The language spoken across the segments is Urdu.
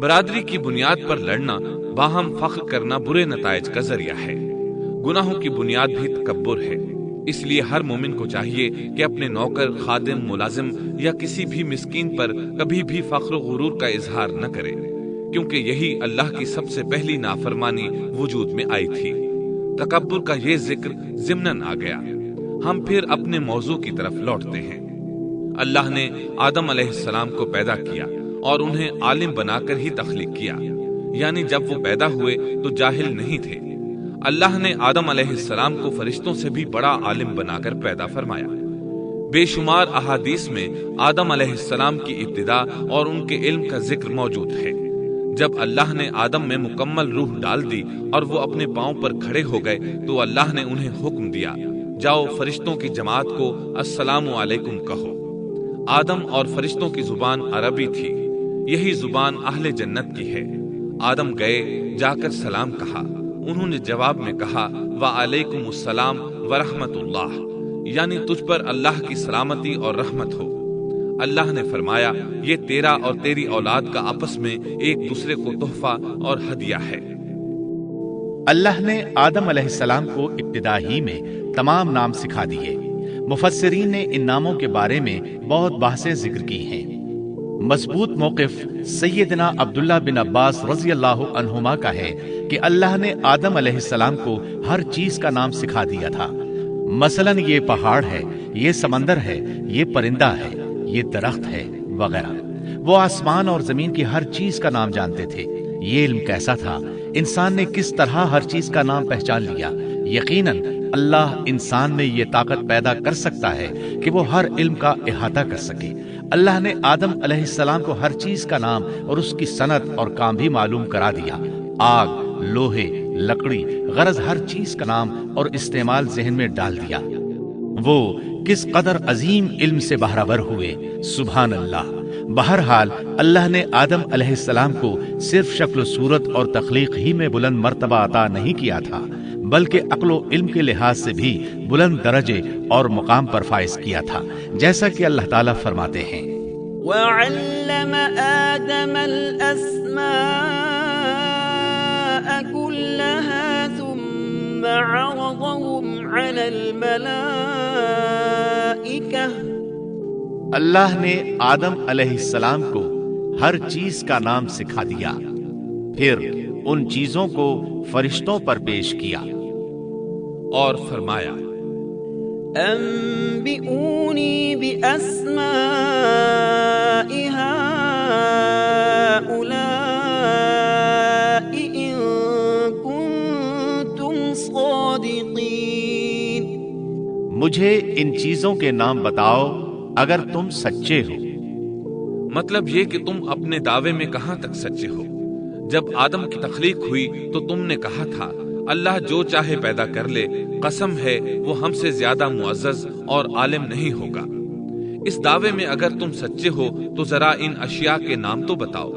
برادری کی بنیاد پر لڑنا، باہم فخر کرنا برے نتائج کا ذریعہ ہے۔ گناہوں کی بنیاد بھی تکبر ہے۔ اس لیے ہر مومن کو چاہیے کہ اپنے نوکر، خادم، ملازم یا کسی بھی مسکین پر کبھی بھی فخر و غرور کا اظہار نہ کرے، کیونکہ یہی اللہ کی سب سے پہلی نافرمانی وجود میں آئی تھی۔ تکبر کا یہ ذکر ضمناً آ گیا۔ ہم پھر اپنے موضوع کی طرف لوٹتے ہیں۔ اللہ نے آدم علیہ السلام کو پیدا کیا اور انہیں عالم بنا کر ہی تخلیق کیا، یعنی جب وہ پیدا ہوئے تو جاہل نہیں تھے۔ اللہ نے آدم علیہ السلام کو فرشتوں سے بھی بڑا عالم بنا کر پیدا فرمایا۔ بے شمار احادیث میں آدم علیہ السلام کی ابتدا اور ان کے علم کا ذکر موجود ہے۔ جب اللہ نے آدم میں مکمل روح ڈال دی اور وہ اپنے پاؤں پر کھڑے ہو گئے تو اللہ نے انہیں حکم دیا، جاؤ فرشتوں کی جماعت کو السلام علیکم کہو۔ آدم اور فرشتوں کی زبان عربی تھی، یہی زبان اہل جنت کی ہے۔ آدم گئے، جا کر سلام کہا، انہوں نے جواب میں کہا وعلیکم السلام ورحمت اللہ، یعنی تجھ پر اللہ کی سلامتی اور رحمت ہو۔ اللہ نے فرمایا یہ تیرا اور تیری اولاد کا آپس میں ایک دوسرے کو تحفہ اور ہدیہ ہے۔ اللہ نے آدم علیہ السلام کو ابتدا ہی میں تمام نام سکھا دیے۔ مفسرین نے ان ناموں کے بارے میں بہت بحثیں ذکر کی ہیں۔ مضبوط موقف سیدنا عبداللہ بن عباس رضی اللہ عنہما کا ہے کہ اللہ نے آدم علیہ السلام کو ہر چیز کا نام سکھا دیا تھا۔ مثلا یہ پہاڑ ہے، یہ سمندر ہے، یہ پرندہ ہے، یہ درخت ہے وغیرہ۔ وہ آسمان اور زمین کی ہر چیز کا نام جانتے تھے۔ یہ علم کیسا تھا، انسان نے کس طرح ہر چیز کا نام پہچان لیا۔ یقیناً اللہ انسان میں یہ طاقت پیدا کر سکتا ہے کہ وہ ہر علم کا احاطہ کر سکے۔ اللہ نے آدم علیہ السلام کو ہر چیز کا نام اور اس کی صنعت اور کام بھی معلوم کرا دیا۔ آگ، لوہے، لکڑی، غرض ہر چیز کا نام اور استعمال ذہن میں ڈال دیا۔ وہ کس قدر عظیم علم سے بہرور ہوئے، سبحان اللہ۔ بہرحال اللہ نے آدم علیہ السلام کو صرف شکل و صورت اور تخلیق ہی میں بلند مرتبہ عطا نہیں کیا تھا، بلکہ عقل و علم کے لحاظ سے بھی بلند درجے اور مقام پر فائز کیا تھا، جیسا کہ اللہ تعالیٰ فرماتے ہیں وَعَلَّمَ آدَمَ الْأَسْمَاءَ كُلَّهَا ثُمَّ عَرَضَهُمْ عَلَى الْمَلَائِكَةِ۔ اللہ نے آدم علیہ السلام کو ہر چیز کا نام سکھا دیا، پھر ان چیزوں کو فرشتوں پر پیش کیا اور فرمایا انبئونی باسماء هؤلاء ان کنتم صادقین۔ مجھے ان چیزوں کے نام بتاؤ اگر تم سچے ہو۔ مطلب یہ کہ تم اپنے دعوے میں کہاں تک سچے ہو؟ جب آدم کی تخلیق ہوئی تو تم نے کہا تھا اللہ جو چاہے پیدا کر لے، قسم ہے وہ ہم سے زیادہ معزز اور عالم نہیں ہوگا۔ اس دعوے میں اگر تم سچے ہو تو ذرا ان اشیاء کے نام تو بتاؤ۔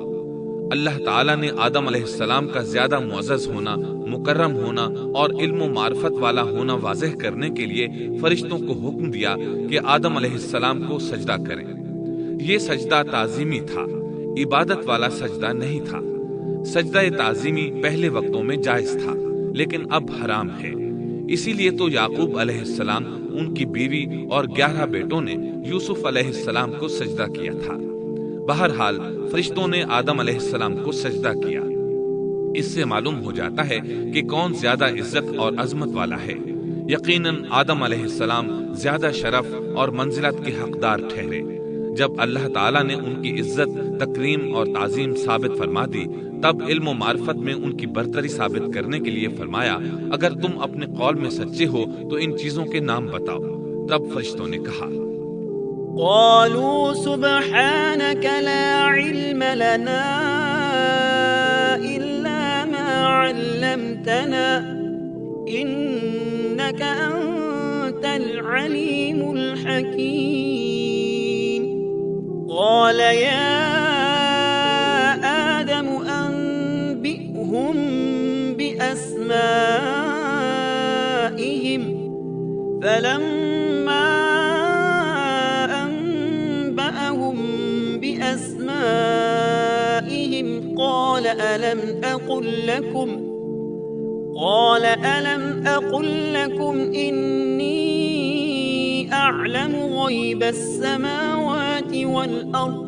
اللہ تعالیٰ نے آدم علیہ السلام کا زیادہ معزز ہونا، مکرم ہونا اور علم و معرفت والا ہونا واضح کرنے کے لیے فرشتوں کو حکم دیا کہ آدم علیہ السلام کو سجدہ کریں۔ یہ سجدہ تعظیمی تھا، عبادت والا سجدہ نہیں تھا۔ سجدہ تعظیمی پہلے وقتوں میں جائز تھا، لیکن اب حرام ہے۔ اسی لیے تو یعقوب علیہ السلام، ان کی بیوی اور 11 بیٹوں نے یوسف علیہ السلام کو سجدہ کیا تھا۔ بہرحال فرشتوں نے آدم علیہ السلام کو سجدہ کیا۔ اس سے معلوم ہو جاتا ہے کہ کون زیادہ عزت اور عظمت والا ہے۔ یقیناً آدم علیہ السلام زیادہ شرف اور منزلت کے حقدار ٹھہرے۔ جب اللہ تعالیٰ نے ان کی عزت، تکریم اور تعظیم ثابت فرما دی، تب علم و معرفت میں ان کی برتری ثابت کرنے کے لیے فرمایا اگر تم اپنے قول میں سچے ہو تو ان چیزوں کے نام بتاؤ۔ تب فرشتوں نے کہا قالوا سبحانك لا علم لنا إلا ما علمتنا إنك أنت العليم الحكيم۔ قال يا آدم أنبئهم بأسمائهم فلما أنبأهم بأسمائهم قال ألم أقل لكم إني أعلم غيب السماوات والأرض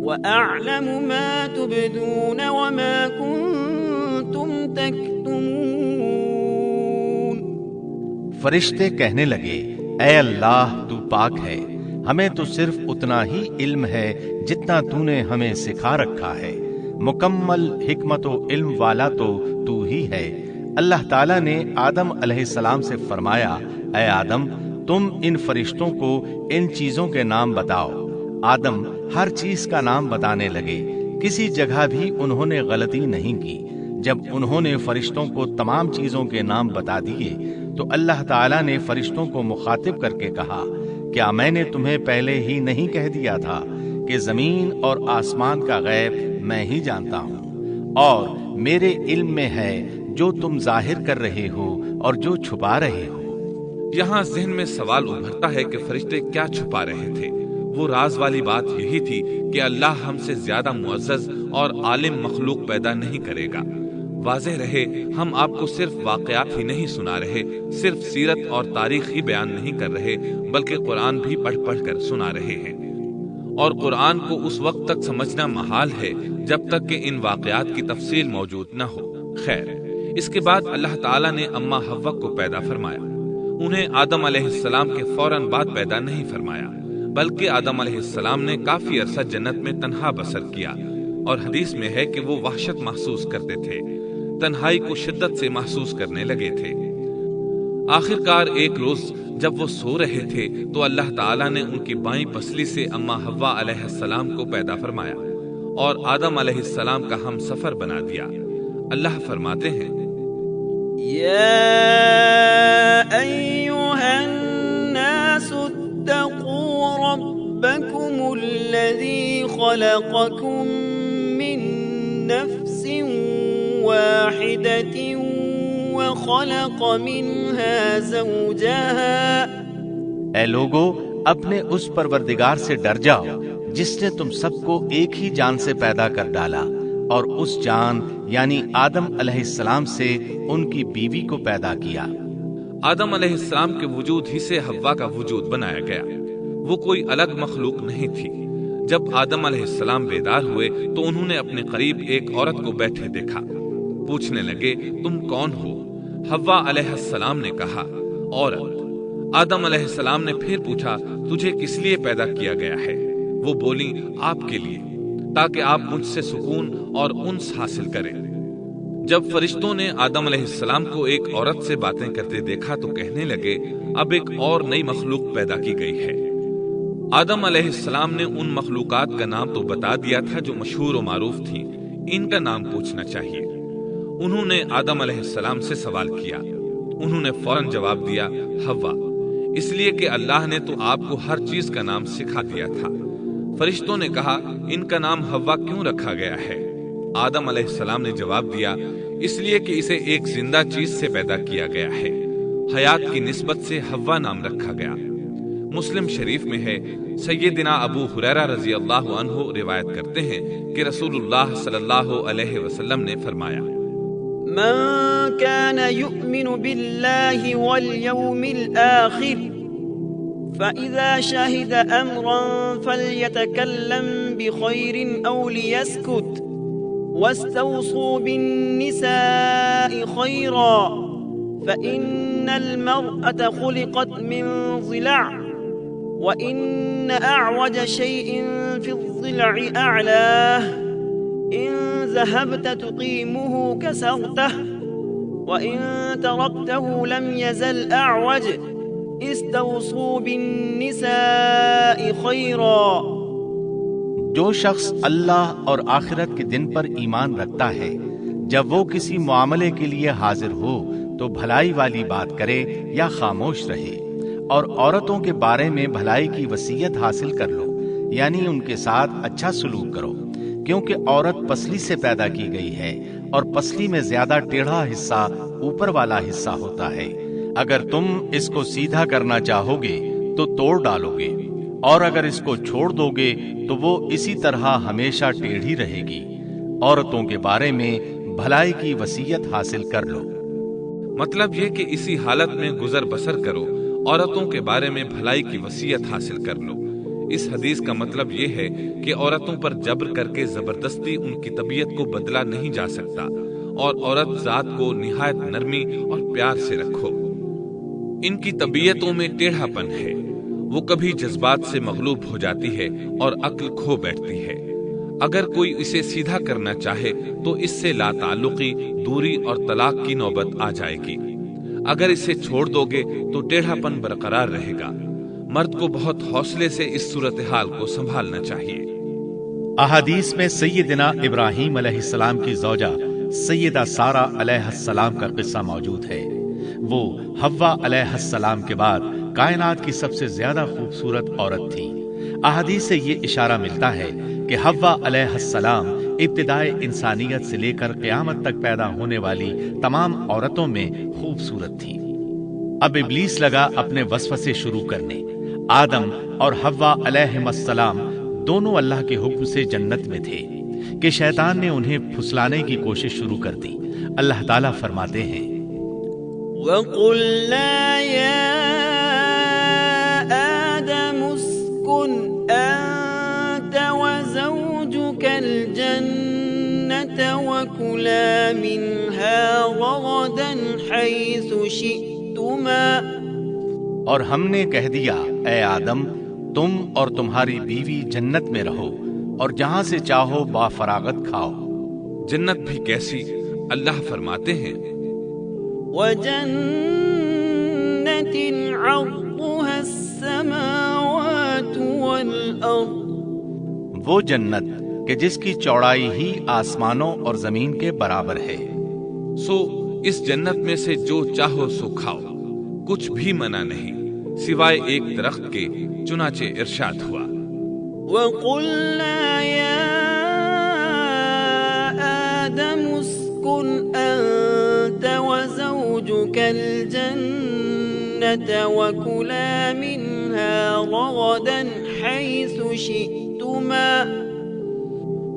وأعلم ما تبدون وما كنتم تكتمون۔ فرشتے کہنے لگے اے اللہ تو پاک ہے، ہمیں تو صرف اتنا ہی علم ہے جتنا تو نے ہمیں سکھا رکھا ہے، مکمل حکمت و علم والا تو ہی ہے۔ اللہ تعالیٰ نے آدم علیہ السلام سے فرمایا اے آدم تم ان فرشتوں کو ان چیزوں کے نام بتاؤ۔ آدم ہر چیز کا نام بتانے لگے، کسی جگہ بھی انہوں نے غلطی نہیں کی۔ جب انہوں نے فرشتوں کو تمام چیزوں کے نام بتا دیے تو اللہ تعالیٰ نے فرشتوں کو مخاطب کر کے کہا کیا میں نے تمہیں پہلے ہی نہیں کہہ دیا تھا کہ زمین اور آسمان کا غیب میں ہی جانتا ہوں، اور میرے علم میں ہے جو تم ظاہر کر رہے ہو اور جو چھپا رہے ہو۔ یہاں ذہن میں سوال ابھرتا ہے کہ فرشتے کیا چھپا رہے تھے؟ وہ راز والی بات یہی تھی کہ اللہ ہم سے زیادہ معزز اور عالم مخلوق پیدا نہیں کرے گا۔ واضح رہے ہم آپ کو صرف واقعات ہی نہیں سنا رہے، صرف سیرت اور تاریخ ہی بیان نہیں کر رہے، بلکہ قرآن بھی پڑھ پڑھ کر سنا رہے ہیں، اور قرآن کو اس وقت تک سمجھنا محال ہے جب تک کہ ان واقعات کی تفصیل موجود نہ ہو۔ خیر، اس کے بعد اللہ تعالیٰ نے اما حوا کو پیدا فرمایا۔ انہیں آدم علیہ السلام کے فوراً بعد پیدا نہیں فرمایا، بلکہ آدم علیہ السلام نے کافی عرصہ جنت میں تنہا بسر کیا، اور حدیث میں ہے کہ وہ وحشت محسوس کرتے تھے، تنہائی کو شدت سے محسوس کرنے لگے تھے۔ آخرکار ایک روز جب وہ سو رہے تھے تو اللہ تعالیٰ نے ان کی بائیں پسلی سے اما حوا علیہ السلام کو پیدا فرمایا اور آدم علیہ السلام کا ہم سفر بنا دیا۔ اللہ فرماتے ہیں یا ایھا الناس اتقوا ربکم الذی خلقکم من نفس واحدة وخلق منها زوجها۔ اے لوگو اپنے اس پروردگار سے ڈر جاؤ جس نے تم سب کو ایک ہی جان سے پیدا کر ڈالا، اور اس جان یعنی آدم علیہ السلام سے ان کی بیوی کو پیدا کیا۔ آدم علیہ السلام کے وجود ہی سے حوا کا وجود بنایا گیا، وہ کوئی الگ مخلوق نہیں تھی۔ جب آدم علیہ السلام بیدار ہوئے تو انہوں نے اپنے قریب ایک عورت کو بیٹھے دیکھا، پوچھنے لگے تم کون ہو؟ حوا علیہ السلام نے کہا عورت۔ آدم علیہ السلام نے پھر پوچھا تجھے کس لیے پیدا کیا گیا ہے؟ وہ بولی آپ کے لیے، تاکہ آپ مجھ سے سکون اور انس حاصل کریں۔ جب فرشتوں نے آدم علیہ السلام کو ایک عورت سے باتیں کرتے دیکھا تو کہنے لگے اب ایک اور نئی مخلوق پیدا کی گئی ہے۔ آدم علیہ السلام نے ان مخلوقات کا نام تو بتا دیا تھا جو مشہور و معروف تھیں، ان کا نام پوچھنا چاہیے۔ انہوں نے آدم علیہ السلام سے سوال کیا، انہوں نے فوراً جواب دیا حوا، اس لیے کہ اللہ نے تو آپ کو ہر چیز کا نام سکھا دیا تھا۔ فرشتوں نے کہا ان کا نام حوا کیوں رکھا گیا ہے؟ آدم علیہ السلام نے جواب دیا اس لیے کہ اسے ایک زندہ چیز سے پیدا کیا گیا ہے، حیات کی نسبت سے حوا نام رکھا گیا۔ مسلم شریف میں ہے، سیدنا ابو ہریرہ رضی اللہ عنہ روایت کرتے ہیں کہ رسول اللہ صلی اللہ علیہ وسلم نے فرمایا من كان يؤمن بالله واليوم الآخر فإذا شهد أمرا فليتكلم بخير أو ليسكت واستوصوا بالنساء خيرا فإن المرأة خلقت من ضلع وإن أعوج شيء في الضلع أعلاه إن ذهبت تقيمه كسرته وإن تركته لم يزل أعوج استوصوا بالنساء خيرا۔ جو شخص اللہ اور آخرت کے دن پر ایمان رکھتا ہے، جب وہ کسی معاملے کے لیے حاضر ہو تو بھلائی والی بات کرے یا خاموش رہے، اور عورتوں کے بارے میں بھلائی کی وصیت حاصل کر لو، یعنی ان کے ساتھ اچھا سلوک کرو، کیونکہ عورت پسلی سے پیدا کی گئی ہے اور پسلی میں زیادہ ٹیڑھا حصہ اوپر والا حصہ ہوتا ہے۔ اگر تم اس کو سیدھا کرنا چاہو گے تو توڑ ڈالو گے، اور اگر اس کو چھوڑ دو گے تو وہ اسی طرح ہمیشہ ٹیڑھی رہے گی۔ عورتوں کے بارے میں بھلائی کی وصیت حاصل کر لو۔ مطلب یہ کہ اسی حالت میں گزر بسر کرو، عورتوں کے بارے میں بھلائی کی وصیت حاصل کر لو۔ اس حدیث کا مطلب یہ ہے کہ عورتوں پر جبر کر کے زبردستی ان کی طبیعت کو بدلا نہیں جا سکتا، اور عورت ذات کو نہایت نرمی اور پیار سے رکھو۔ ان کی طبیعتوں میں ٹیڑھا پن ہے، وہ کبھی جذبات سے مغلوب ہو جاتی ہے اور عقل کھو بیٹھتی ہے۔ اگر کوئی اسے سیدھا کرنا چاہے تو اس سے لا تعلقی، دوری اور طلاق کی نوبت آ جائے گی۔ اگر اسے چھوڑ دو گے تو ٹیڑھا پن برقرار رہے گا۔ مرد کو بہت حوصلے سے اس صورتحال کو سنبھالنا چاہیے۔ احادیث میں سیدنا ابراہیم علیہ السلام کی زوجہ سیدہ سارہ علیہ السلام کا قصہ موجود ہے۔ وہ حوا علیہ السلام کے بعد کائنات کی سب سے زیادہ خوبصورت عورت تھی۔ احادیث سے یہ اشارہ ملتا ہے کہ حوا علیہ السلام ابتدائے انسانیت سے لے کر قیامت تک پیدا ہونے والی تمام عورتوں میں خوبصورت تھی۔ اب ابلیس لگا اپنے وسوسے شروع کرنے۔ آدم اور حوا علیہم السلام دونوں اللہ کے حکم سے جنت میں تھے کہ شیطان نے انہیں پھسلانے کی کوشش شروع کر دی۔ اللہ تعالیٰ فرماتے ہیں، وَقُلْنَا يَا آدَمُ اسْكُنْ أَنْتَ وَزَوْجُكَ الْجَنَّةَ وَكُلَا مِنْهَا رَغَدًا حَيْثُ شِئْتُمَا۔ اور ہم نے کہہ دیا، اے آدم، تم اور تمہاری بیوی جنت میں رہو اور جہاں سے چاہو با فراغت کھاؤ۔ جنت بھی کیسی؟ اللہ فرماتے ہیں، وَجَنَّةٍ عَرْضُهَا السَّمَاوَاتُ وَالْأَرْضُ، وہ جنت کہ جس کی چوڑائی ہی آسمانوں اور زمین کے برابر ہے۔ سو اس جنت میں سے جو چاہو سو کھاؤ، کچھ بھی منع نہیں سوائے ایک درخت کے، چنانچہ ارشاد ہوا، وَقُلْنَا يَا آدَمُ اسْكُنْ أَنْتَ وَزَوْجُكَ الْجَنَّةَ وَكُلَا مِنْهَا رَغَدًا حَيْثُ شِئْتُمَا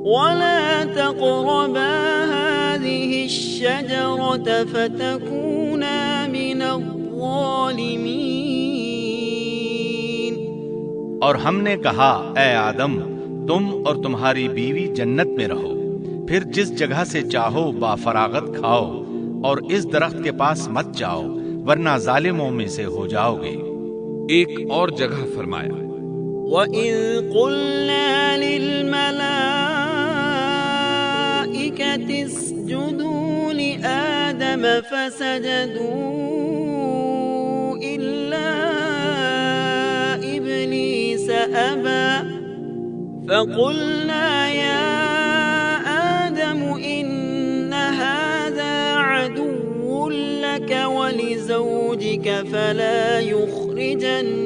وَلَا تَقْرَبَا هَذِهِ الشَّجَرَةَ فَتَكُونَا مِنَ الظَّالِمِينَ۔ اور ہم نے کہا، اے آدم، تم اور تمہاری بیوی جنت میں رہو، پھر جس جگہ سے چاہو با فراغت کھاؤ، اور اس درخت کے پاس مت جاؤ ورنہ ظالموں میں سے ہو جاؤ گے۔ ایک اور جگہ فرمایا، وَإِذْ قُلْنَا لِلْمَلَائِكَةِ اسْجُدُوا لِآدَمَ فَسَجَدُوا إِلَّا إِبْلِيسَ أَبَى فَقُلْنَا يَا آدَمُ إِنَّ هَذَا عَدُوٌّ لَكَ وَلِزَوْجِكَ فَلَا يُخْرِجَنَّكُمَا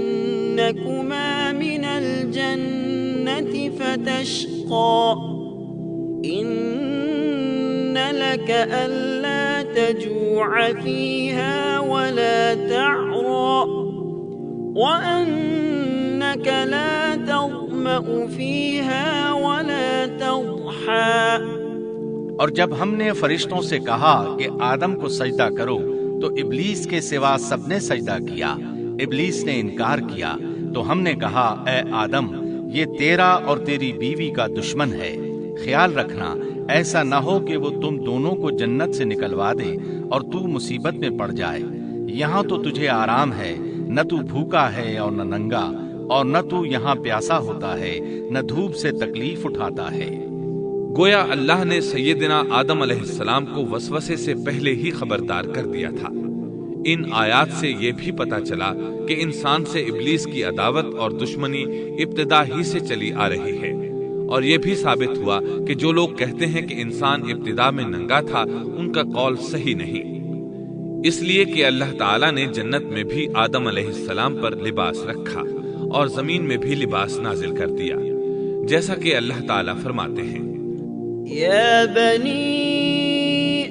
مِنَ الْجَنَّةِ فَتَشْقَى إِنَّ لَكَ أَلَّا تَجُوعَ فِيهَا وَلَا تَعْرَى وَأَنَّكَ لَا تَظْمَأُ فِيهَا وَلَا تَضْحَى۔ اور جب ہم نے فرشتوں سے کہا کہ آدم کو سجدہ کرو تو ابلیس کے سوا سب نے سجدہ کیا۔ ابلیس نے انکار کیا تو ہم نے کہا، اے آدم، یہ تیرا اور تیری بیوی کا دشمن ہے، خیال رکھنا ایسا نہ ہو کہ وہ تم دونوں کو جنت سے نکلوا دے اور تو مصیبت میں پڑ جائے۔ یہاں تو تجھے آرام ہے، نہ تو بھوکا ہے اور نہ ننگا، اور نہ تو یہاں پیاسا ہوتا ہے، نہ دھوپ سے تکلیف اٹھاتا ہے۔ گویا اللہ نے سیدنا آدم علیہ السلام کو وسوسے سے پہلے ہی خبردار کر دیا تھا۔ ان آیات سے یہ بھی پتا چلا کہ انسان سے ابلیس کی عداوت اور دشمنی ابتدا ہی سے چلی آ رہی ہے، اور یہ بھی ثابت ہوا کہ جو لوگ کہتے ہیں کہ انسان ابتدا میں ننگا تھا، ان کا قول صحیح نہیں، اس لیے کہ اللہ تعالیٰ نے جنت میں بھی آدم علیہ السلام پر لباس رکھا اور زمین میں بھی لباس نازل کر دیا، جیسا کہ اللہ تعالیٰ فرماتے ہیں، یا بنی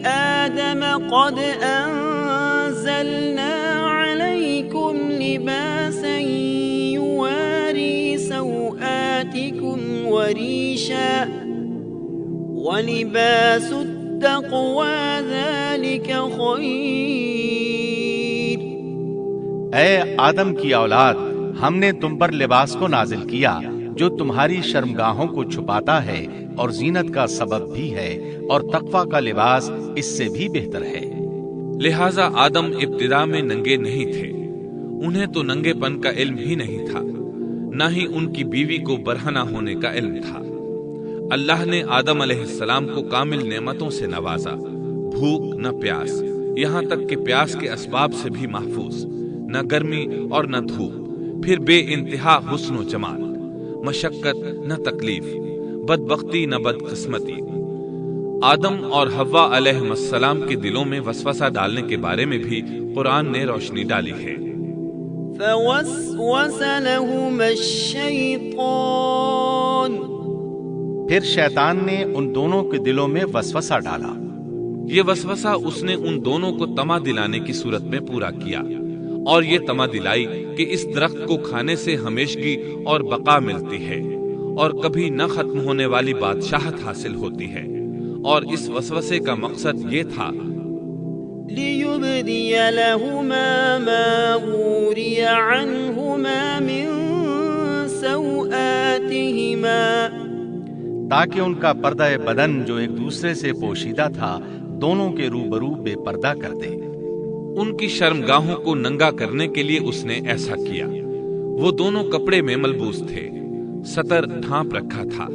آدم قد انزلنا علیکم لباسا یواری سوآتکم وریشا وَلِبَاسُ التَّقْوَى ذَلِكَ خَيْرٌ۔ اے آدم کی اولاد، ہم نے تم پر لباس کو نازل کیا جو تمہاری شرمگاہوں کو چھپاتا ہے اور زینت کا سبب بھی ہے، اور تقوی کا لباس اس سے بھی بہتر ہے۔ لہٰذا آدم ابتدا میں ننگے نہیں تھے، انہیں تو ننگے پن کا علم ہی نہیں تھا، نہ ہی ان کی بیوی کو برہنہ ہونے کا علم تھا۔ اللہ نے آدم علیہ السلام کو کامل نعمتوں سے نوازا، بھوک نہ پیاس، یہاں تک کہ پیاس کے اسباب سے بھی محفوظ، نہ گرمی اور نہ دھوپ، پھر بے انتہا حسن و جمال، مشقت نہ تکلیف، بدبختی نہ بدقسمتی۔ آدم اور حوا علیہ السلام کے دلوں میں وسوسہ ڈالنے کے بارے میں بھی قرآن نے روشنی ڈالی ہے۔ فَوَسْوَسَ لَهُمَا الشَّيْطَانُ، پھر شیطان نے ان دونوں کے دلوں میں وسوسہ ڈالا۔ یہ وسوسہ اس نے ان دونوں کو طمع دلانے کی صورت میں پورا کیا، اور یہ طمع دلائی کہ اس درخت کو کھانے سے ہمیشگی اور بقا ملتی ہے، اور کبھی نہ ختم ہونے والی بادشاہت حاصل ہوتی ہے، اور اس وسوسے کا مقصد یہ تھا لِيُبْدِيَ لَهُمَا مَا وُورِيَ عَنْهُمَا مِنْ سَوْآتِهِمَا، تاکہ ان کا پردہ بدن جو ایک دوسرے سے پوشیدہ تھا دونوں کے روبرو بے پردہ کر دے۔ ان کی شرمگاہوں کو ننگا کرنے کے لیے اس نے ایسا کیا۔ وہ دونوں کپڑے میں ملبوس تھے، ستر ڈھانپ رکھا تھا۔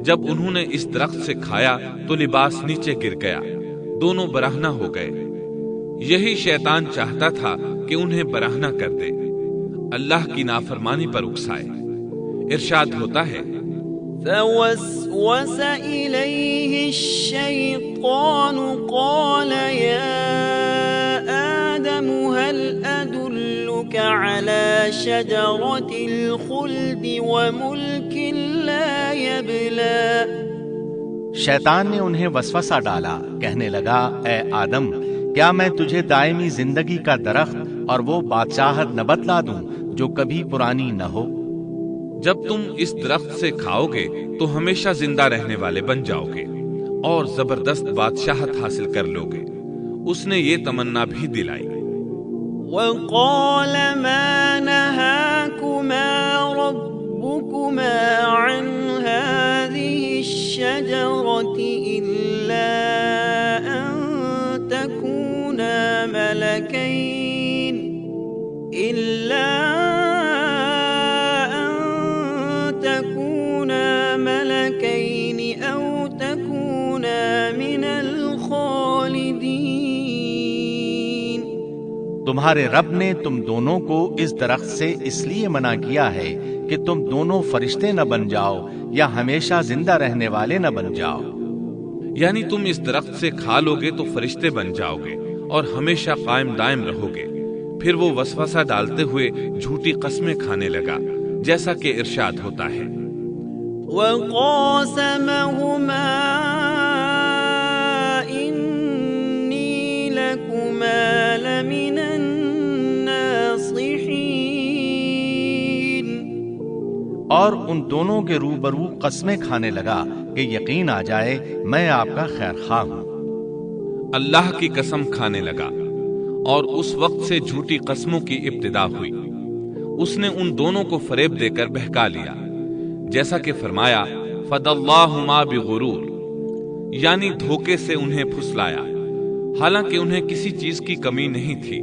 جب انہوں نے اس درخت سے کھایا تو لباس نیچے گر گیا، دونوں برہنہ ہو گئے۔ یہی شیطان چاہتا تھا کہ انہیں برہنہ کر دے، اللہ کی نافرمانی پر اکسائے۔ ارشاد ہوتا ہے فَوَسْوَسَ إِلَيْهِ الشَّيْطَانُ قَالَ يَا آدَمُ هَلْ أَدُلُّكَ عَلَى شَجَرَةِ الْخُلْدِ وَمُلْكٍ لَا يَبْلَى۔ شیطان نے انہیں وسوسہ ڈالا، کہنے لگا اے آدم، کیا میں تجھے دائمی زندگی کا درخت اور وہ بادشاہت نہ بتلا دوں جو کبھی پرانی نہ ہو؟ جب تم اس درخت سے کھاؤ گے تو ہمیشہ زندہ رہنے والے بن جاؤ گے اور زبردست بادشاہت حاصل کر لو گے۔ اس نے یہ تمنا بھی دلائی۔ وَقَالَ مَا نَهَاكُمَا رَبُّكُمَا عَنْ هَذِهِ الشَّجَرَةِ إِلَّا أَن تَكُونَا مَلَكَيْنِ أَوْ تَكُونَا مِنَ الْخَالِدِينَ۔ تمہارے رب نے تم دونوں کو اس درخت سے اس لیے منع کیا ہے کہ تم دونوں فرشتے نہ بن جاؤ یا ہمیشہ زندہ رہنے والے نہ بن جاؤ۔ یعنی تم اس درخت سے کھا لو گے تو فرشتے بن جاؤ گے اور ہمیشہ قائم دائم رہو گے۔ پھر وہ وسوسہ ڈالتے ہوئے جھوٹی قسمیں کھانے لگا، جیسا کہ ارشاد ہوتا ہے وَقَاسَمَهُمَا إِنِّي لَكُمَا لَمِنَ النَّاصِحِينَ، اور ان دونوں کے روبرو قسمیں کھانے لگا کہ یقین آ جائے میں آپ کا خیر خواہ ہوں۔ اللہ کی قسم کھانے لگا، اور اس وقت سے جھوٹی قسموں کی ابتدا ہوئی۔ اس نے ان دونوں کو فریب دے کر بہکا لیا، جیسا کہ فرمایا فَدَلَّاهُمَا بِغُرُورٍ، یعنی دھوکے سے انہیں پھسلایا، حالانکہ انہیں کسی چیز کی کمی نہیں تھی۔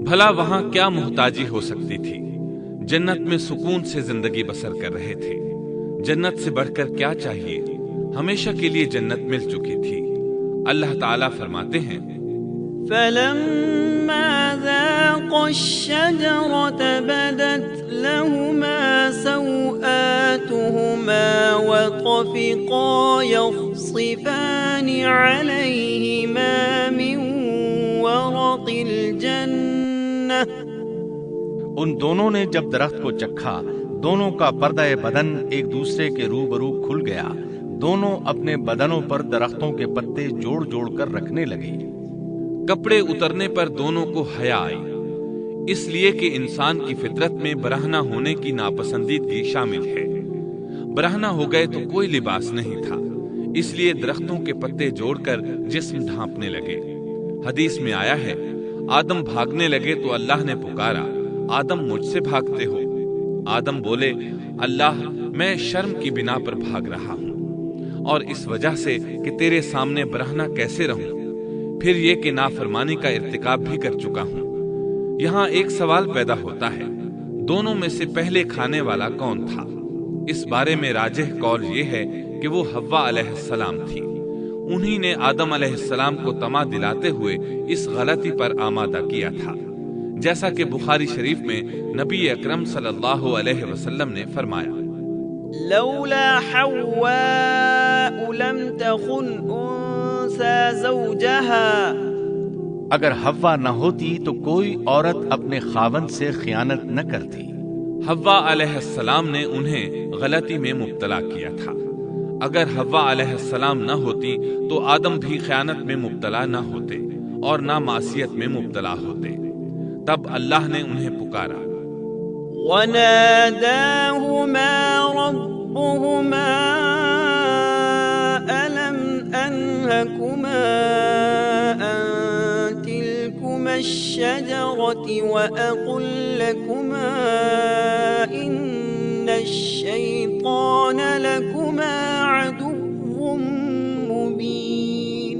بھلا وہاں کیا محتاجی ہو سکتی تھی؟ جنت میں سکون سے زندگی بسر کر رہے تھے، جنت سے بڑھ کر کیا چاہیے؟ ہمیشہ کے لیے جنت مل چکی تھی۔ اللہ تعالیٰ فرماتے ہیں فَلَمَّا ذَاقَا الشَّجَرَةَ بَدَتْ لَهُمَا سَوْآتُهُمَا وَطَفِقَا يَخْصِفَانِ عَلَيْهِمَا مِنْ وَرَقِ الْجَنَّةِ۔ ان دونوں نے جب درخت کو چکھا، دونوں کا پردہ بدن ایک دوسرے کے روبرو کھل گیا، دونوں اپنے بدنوں پر درختوں کے پتے جوڑ جوڑ کر رکھنے لگے۔ کپڑے اترنے پر دونوں کو حیا آئی، اس لیے کہ انسان کی فطرت میں برہنہ ہونے کی ناپسندیدگی شامل ہے۔ برہنہ ہو گئے تو کوئی لباس نہیں تھا، اس لیے درختوں کے پتے جوڑ کر جسم ڈھانپنے لگے۔ حدیث میں آیا ہے، آدم بھاگنے لگے تو اللہ نے پکارا، آدم مجھ سے بھاگتے ہو؟ آدم بولے، اللہ میں شرم کی بنا پر بھاگ رہا ہوں، اور اس وجہ سے کہ تیرے سامنے برہنہ کیسے رہوں، پھر یہ کہ نافرمانی کا ارتکاب بھی کر چکا ہوں۔ یہاں ایک سوال پیدا ہوتا ہے، دونوں میں سے پہلے کھانے والا کون تھا؟ اس بارے میں راجح قول یہ ہے کہ وہ حوا علیہ السلام تھی۔ انہی نے آدم علیہ السلام کو طمع دلاتے ہوئے اس غلطی پر آمادہ کیا تھا، جیسا کہ بخاری شریف میں نبی اکرم صلی اللہ علیہ وسلم نے فرمایا، لولا حواء لم تخن انثى زوجها۔ اگر حوا نہ ہوتی تو کوئی عورت اپنے خاوند سے خیانت نہ کرتی۔ حوا علیہ السلام نے انہیں غلطی میں مبتلا کیا تھا۔ اگر حوا علیہ السلام نہ ہوتی تو آدم بھی خیانت میں مبتلا نہ ہوتے اور نہ معصیت میں مبتلا ہوتے۔ تب اللہ نے انہیں پکارا، وَنَادَاهُمَا رَبُّهُمَا أَلَمْ أَنْهَكُمَا أَنْ تِلْكُمَا الشَّجَرَةِ وَأَقُلْ لَكُمَا إِنَّ الشَّيْطَانَ لَكُمَا عَدُوٌّ مُبِينٌ۔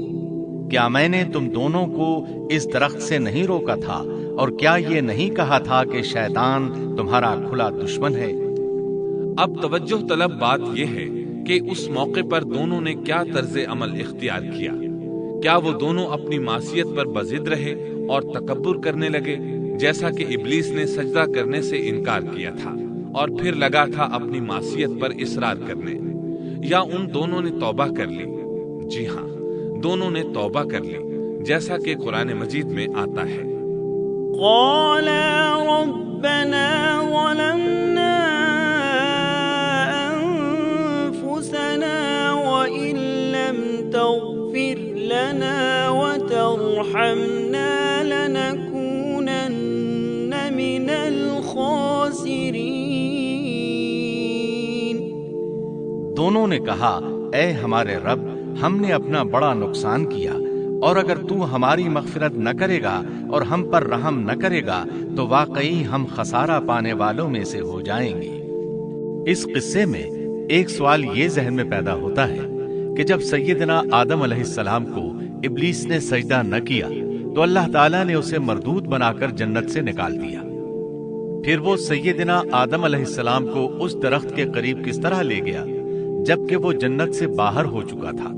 کیا میں نے تم دونوں کو اس درخت سے نہیں روکا تھا، اور کیا یہ نہیں کہا تھا کہ شیطان تمہارا کھلا دشمن ہے؟ اب توجہ طلب بات یہ ہے کہ اس موقع پر دونوں نے کیا طرز عمل اختیار کیا؟ کیا وہ دونوں اپنی معصیت پر بضد رہے اور تکبر کرنے لگے، جیسا کہ ابلیس نے سجدہ کرنے سے انکار کیا تھا اور پھر لگا تھا اپنی معصیت پر اصرار کرنے، یا ان دونوں نے توبہ کر لی؟ جی ہاں، دونوں نے توبہ کر لی، جیسا کہ قرآن مجید میں آتا ہے، قَالَا رَبَّنَا ظَلَمْنَا أَنفُسَنَا وَإِن لَّمْ تَغْفِرْ لَنَا وَتَرْحَمْنَا لَنَكُونَنَّ مِنَ الْخَاسِرِينَ۔ دونوں نے کہا، اے ہمارے رب، ہم نے اپنا بڑا نقصان کیا، اور اگر تو ہماری مغفرت نہ کرے گا اور ہم پر رحم نہ کرے گا تو واقعی ہم خسارہ پانے والوں میں سے ہو جائیں گے۔ اس قصے میں ایک سوال یہ ذہن میں پیدا ہوتا ہے کہ جب سیدنا آدم علیہ السلام کو ابلیس نے سجدہ نہ کیا تو اللہ تعالیٰ نے اسے مردود بنا کر جنت سے نکال دیا، پھر وہ سیدنا آدم علیہ السلام کو اس درخت کے قریب کس طرح لے گیا جبکہ وہ جنت سے باہر ہو چکا تھا؟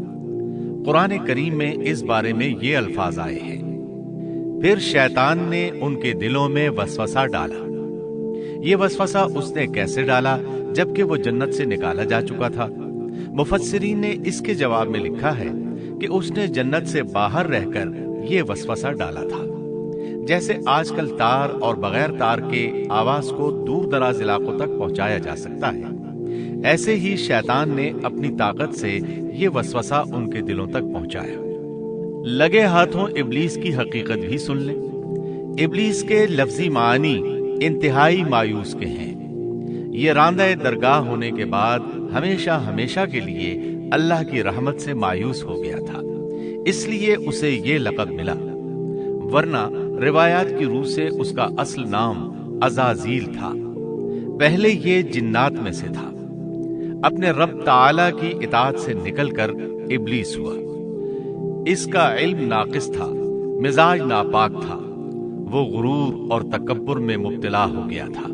قرآن کریم میں اس بارے میں یہ الفاظ آئے ہیں، پھر شیطان نے ان کے دلوں میں وسوسہ ڈالا۔ یہ وسوسہ اس نے کیسے ڈالا جبکہ وہ جنت سے نکالا جا چکا تھا؟ مفسرین نے اس کے جواب میں لکھا ہے کہ اس نے جنت سے باہر رہ کر یہ وسوسہ ڈالا تھا۔ جیسے آج کل تار اور بغیر تار کے آواز کو دور دراز علاقوں تک پہنچایا جا سکتا ہے، ایسے ہی شیطان نے اپنی طاقت سے یہ وسوسہ ان کے دلوں تک پہنچایا۔ لگے ہاتھوں ابلیس کی حقیقت بھی سن لیں۔ ابلیس کے لفظی معنی انتہائی مایوس کے ہیں۔ یہ راندہ درگاہ ہونے کے بعد ہمیشہ ہمیشہ کے لیے اللہ کی رحمت سے مایوس ہو گیا تھا، اس لیے اسے یہ لقب ملا، ورنہ روایات کی روح سے اس کا اصل نام عزازیل تھا۔ پہلے یہ جنات میں سے تھا، اپنے رب تعالی کی اطاعت سے نکل کر ابلیس ہوا۔ اس کا علم ناقص تھا، مزاج ناپاک تھا، وہ غرور اور تکبر میں مبتلا ہو گیا تھا۔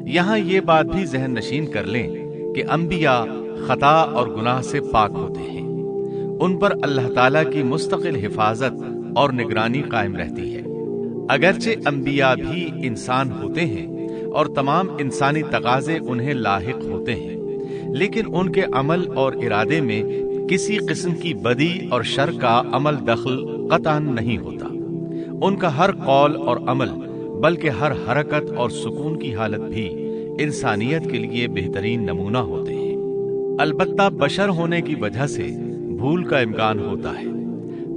یہاں یہ بات بھی ذہن نشین کر لیں کہ انبیاء خطا اور گناہ سے پاک ہوتے ہیں، ان پر اللہ تعالیٰ کی مستقل حفاظت اور نگرانی قائم رہتی ہے۔ اگرچہ انبیاء بھی انسان ہوتے ہیں اور تمام انسانی تقاضے انہیں لاحق ہوتے ہیں، لیکن ان کے عمل اور ارادے میں کسی قسم کی بدی اور شر کا عمل دخل قطعاً نہیں ہوتا۔ ان کا ہر قول اور عمل بلکہ ہر حرکت اور سکون کی حالت بھی انسانیت کے لیے بہترین نمونہ ہوتے ہیں۔ البتہ بشر ہونے کی وجہ سے بھول کا امکان ہوتا ہے،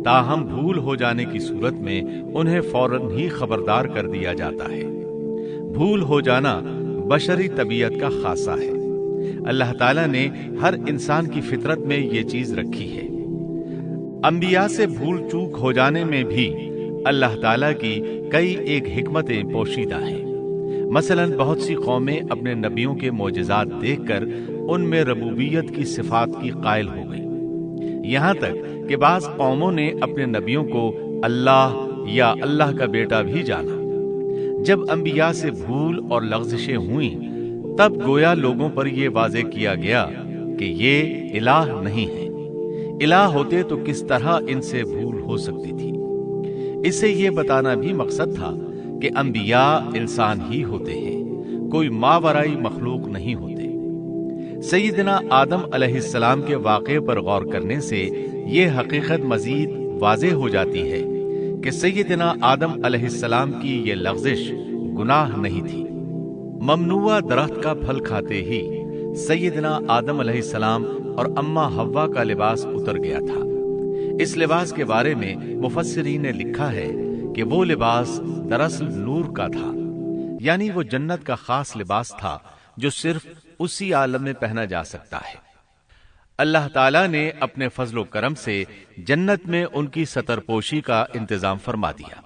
تاہم بھول ہو جانے کی صورت میں انہیں فوراً ہی خبردار کر دیا جاتا ہے۔ بھول ہو جانا بشری طبیعت کا خاصہ ہے، اللہ تعالیٰ نے ہر انسان کی فطرت میں یہ چیز رکھی ہے۔ انبیاء سے بھول چوک ہو جانے میں بھی اللہ تعالیٰ کی کئی ایک حکمتیں پوشیدہ ہیں۔ مثلاً بہت سی قومیں اپنے نبیوں کے معجزات دیکھ کر ان میں ربوبیت کی صفات کی قائل ہو گئی، یہاں تک کہ بعض قوموں نے اپنے نبیوں کو اللہ یا اللہ کا بیٹا بھی جانا۔ جب انبیاء سے بھول اور لغزشیں ہوئیں تب گویا لوگوں پر یہ واضح کیا گیا کہ یہ الہ نہیں ہے۔ الہ ہوتے تو کس طرح ان سے بھول ہو سکتی تھی۔ اس سے یہ بتانا بھی مقصد تھا کہ انبیاء انسان ہی ہوتے ہیں، کوئی ماورائی مخلوق نہیں ہوتے۔ سیدنا آدم علیہ السلام کے واقعے پر غور کرنے سے یہ حقیقت مزید واضح ہو جاتی ہے کہ سیدنا آدم علیہ السلام کی یہ لغزش گناہ نہیں تھی۔ ممنوع درخت کا پھل کھاتے ہی سیدنا آدم علیہ السلام اور اماں حوا کا لباس اتر گیا تھا۔ اس لباس کے بارے میں مفسرین نے لکھا ہے کہ وہ لباس دراصل نور کا تھا، یعنی وہ جنت کا خاص لباس تھا جو صرف اسی عالم میں پہنا جا سکتا ہے۔ اللہ تعالیٰ نے اپنے فضل و کرم سے جنت میں ان کی ستر پوشی کا انتظام فرما دیا۔